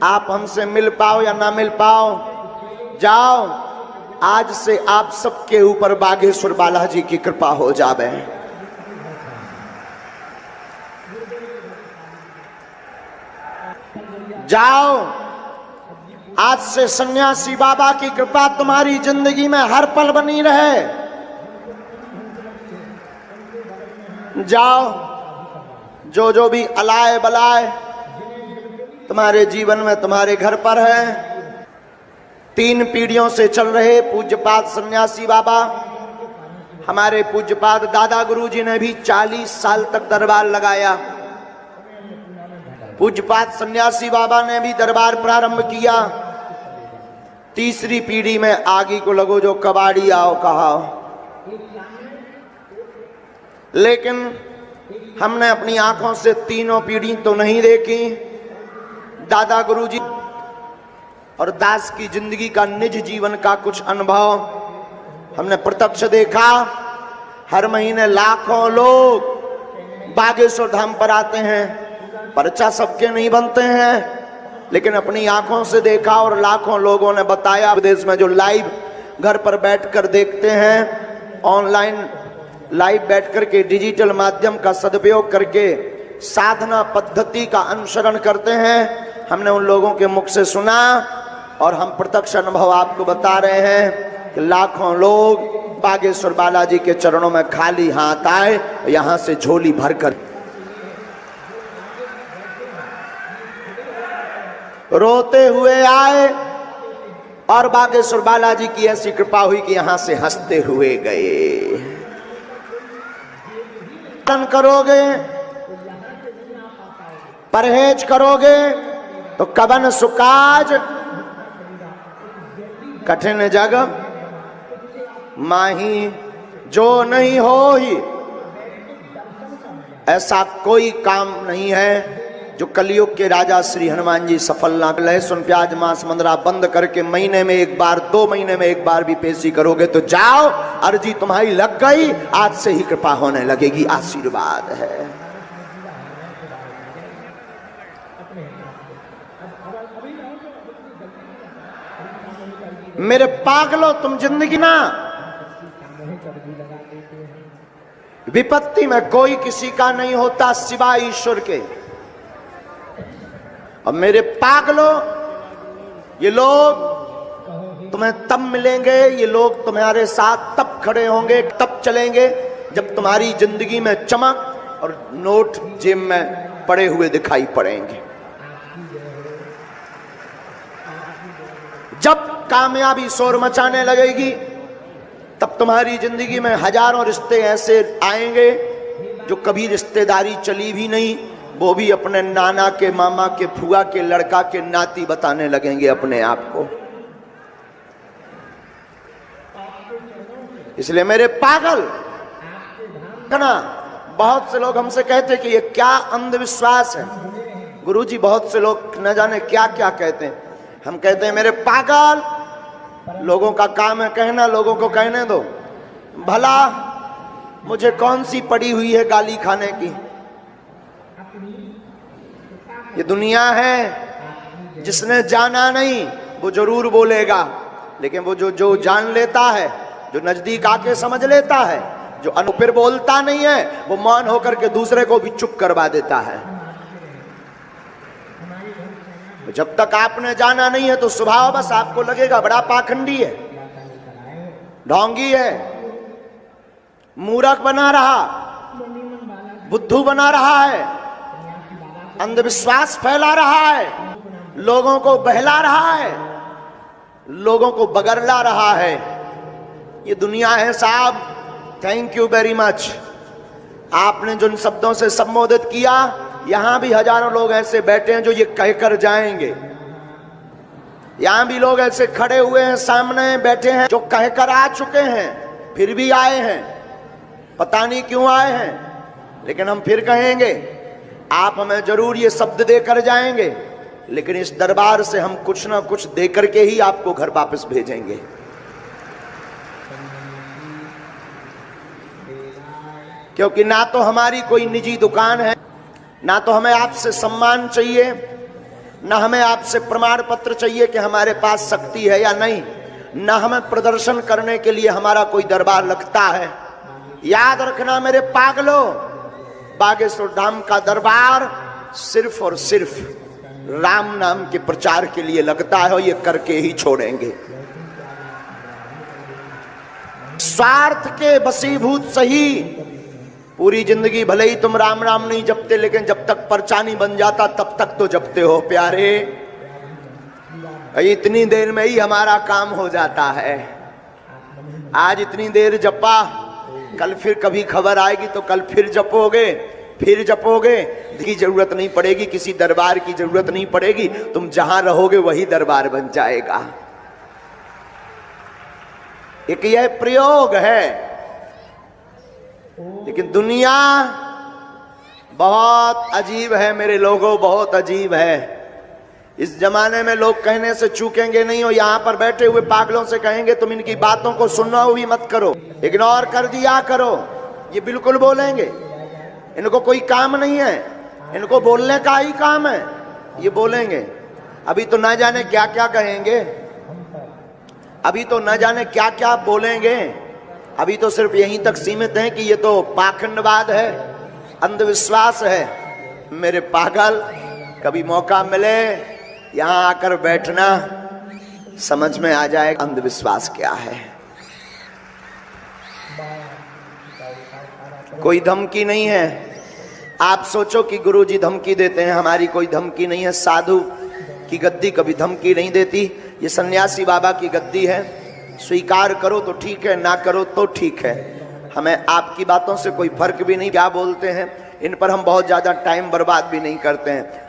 आप हमसे मिल पाओ या ना मिल पाओ, जाओ, आज से आप सबके ऊपर बागेश्वर बालाजी की कृपा हो जावे। जाओ, आज से सन्यासी बाबा की कृपा तुम्हारी जिंदगी में हर पल बनी रहे। जाओ, जो जो भी अलाय बलाय तुम्हारे जीवन में तुम्हारे घर पर है, 3 पीढ़ियों से चल रहे पूज्यपाद सन्यासी बाबा, हमारे पूज्यपाद दादा गुरुजी ने भी 40 साल तक दरबार लगाया। पूज्यपाद सन्यासी बाबा ने भी दरबार प्रारंभ किया। 3री पीढ़ी में आगे को लगो जो कबाड़ी आओ कहा। लेकिन हमने अपनी आंखों से 3 पीढ़ी तो नहीं देखी। दादा गुरुजी और दास की जिंदगी का निज जीवन का कुछ अनुभव हमने प्रत्यक्ष देखा। हर महीने लाखों लोग बागेश्वर धाम पर आते हैं। पर्चा सबके नहीं बनते हैं, लेकिन अपनी आंखों से देखा और लाखों लोगों ने बताया। विदेश में जो लाइव घर पर बैठकर देखते हैं, ऑनलाइन लाइव बैठकर के डिजिटल माध्यम का सदुपयोग करके साधना पद्धति का अनुसरण करते हैं, हमने उन लोगों के मुख से सुना और हम प्रत्यक्ष अनुभव आपको बता रहे हैं कि लाखों लोग बागेश्वर बालाजी के चरणों में खाली हाथ आए, यहां से झोली भरकर रोते हुए आए और बागेश्वर बालाजी की ऐसी कृपा हुई कि यहां से हंसते हुए गए। तन करोगे, परहेज करोगे तो कबन सुकाज, कठिन जग माही जो नहीं हो ही। ऐसा कोई काम नहीं है जो कलयुग के राजा श्री हनुमान जी सफल ना। लहसुन प्याज मांस मंदरा बंद करके महीने में एक बार, 2 महीने में एक बार भी पेशी करोगे तो जाओ, अर्जी तुम्हारी लग गई, आज से ही कृपा होने लगेगी। आशीर्वाद है। मेरे पागलो, तुम जिंदगी ना, विपत्ति में कोई किसी का नहीं होता सिवाय ईश्वर के। और मेरे पागलो, ये लोग तुम्हें तब मिलेंगे, ये लोग तुम्हारे साथ तब खड़े होंगे, तब चलेंगे जब तुम्हारी जिंदगी में चमक और नोट जेब में पड़े हुए दिखाई पड़ेंगे। जब कामयाबी शोर मचाने लगेगी तब तुम्हारी जिंदगी में हजारों रिश्ते ऐसे आएंगे जो कभी रिश्तेदारी चली भी नहीं, वो भी अपने नाना के, मामा के, फुआ के लड़का के नाती बताने लगेंगे अपने आप को। इसलिए मेरे पागल ना, बहुत से लोग हमसे कहते कि ये क्या अंधविश्वास है। गुरुजी, बहुत से लोग न जाने क्या क्या कहते हैं। हम कहते हैं मेरे पागल, लोगों का काम है कहना, लोगों को कहने दो। भला मुझे कौन सी पड़ी हुई है गाली खाने की। ये दुनिया है, जिसने जाना नहीं वो जरूर बोलेगा, लेकिन वो जो जान लेता है, जो नजदीक आके समझ लेता है, जो फिर बोलता नहीं है, वो मौन होकर के दूसरे को भी चुप करवा देता है। जब तक आपने जाना नहीं है तो स्वभाव बस आपको लगेगा बड़ा पाखंडी है, ढोंगी है, मूर्ख बना रहा, बुद्धू बना रहा है, अंधविश्वास फैला रहा है, लोगों को बहला रहा है, लोगों को बगरला रहा है। ये दुनिया है साहब। Thank you very much. आपने जिन शब्दों से संबोधित किया, यहां भी हजारों लोग ऐसे बैठे हैं जो ये कहकर जाएंगे। यहां भी लोग ऐसे खड़े हुए हैं, सामने बैठे हैं, जो कहकर आ चुके हैं, फिर भी आए हैं। पता नहीं क्यों आए हैं, लेकिन हम फिर कहेंगे, आप हमें जरूर ये शब्द देकर जाएंगे, लेकिन इस दरबार से हम कुछ ना कुछ देकर के ही आपको घर वापस भेजेंगे। क्योंकि ना तो हमारी कोई निजी दुकान है, ना तो हमें आपसे सम्मान चाहिए, ना हमें आपसे प्रमाण पत्र चाहिए कि हमारे पास शक्ति है या नहीं, ना हमें प्रदर्शन करने के लिए हमारा कोई दरबार लगता है। याद रखना मेरे पागलों, बागेश्वर धाम का दरबार सिर्फ और सिर्फ राम नाम के प्रचार के लिए लगता है, और ये करके ही छोड़ेंगे। स्वार्थ के वशीभूत सही पूरी जिंदगी भले ही तुम राम राम नहीं जपते, लेकिन जब तक पर्चा नहीं बन जाता तब तक तो जपते हो प्यारे। इतनी देर में ही हमारा काम हो जाता है। आज इतनी देर जपा, कल फिर कभी खबर आएगी तो कल फिर जपोगे, फिर जपोगे। की जरूरत नहीं पड़ेगी, किसी दरबार की जरूरत नहीं पड़ेगी, तुम जहां रहोगे वही दरबार बन जाएगा। एक यह प्रयोग है, लेकिन दुनिया बहुत अजीब है मेरे लोगों, बहुत अजीब है। इस जमाने में लोग कहने से चूकेंगे नहीं, और यहां पर बैठे हुए पागलों से कहेंगे तुम इनकी बातों को सुनना भी मत करो, इग्नोर कर दिया करो। ये बिल्कुल बोलेंगे, इनको कोई काम नहीं है, इनको बोलने का ही काम है, ये बोलेंगे। अभी तो ना जाने क्या क्या कहेंगे, अभी तो ना जाने क्या क्या बोलेंगे। अभी तो सिर्फ यहीं तक सीमित है कि ये तो पाखंडवाद है, अंधविश्वास है। मेरे पागल, कभी मौका मिले यहां आकर बैठना, समझ में आ जाए अंधविश्वास क्या है। कोई धमकी नहीं है। आप सोचो कि गुरुजी धमकी देते हैं, हमारी कोई धमकी नहीं है। साधु की गद्दी कभी धमकी नहीं देती, ये सन्यासी बाबा की गद्दी है। स्वीकार करो तो ठीक है, ना करो तो ठीक है, हमें आपकी बातों से कोई फर्क भी नहीं। क्या बोलते हैं इन पर हम बहुत ज्यादा टाइम बर्बाद भी नहीं करते हैं।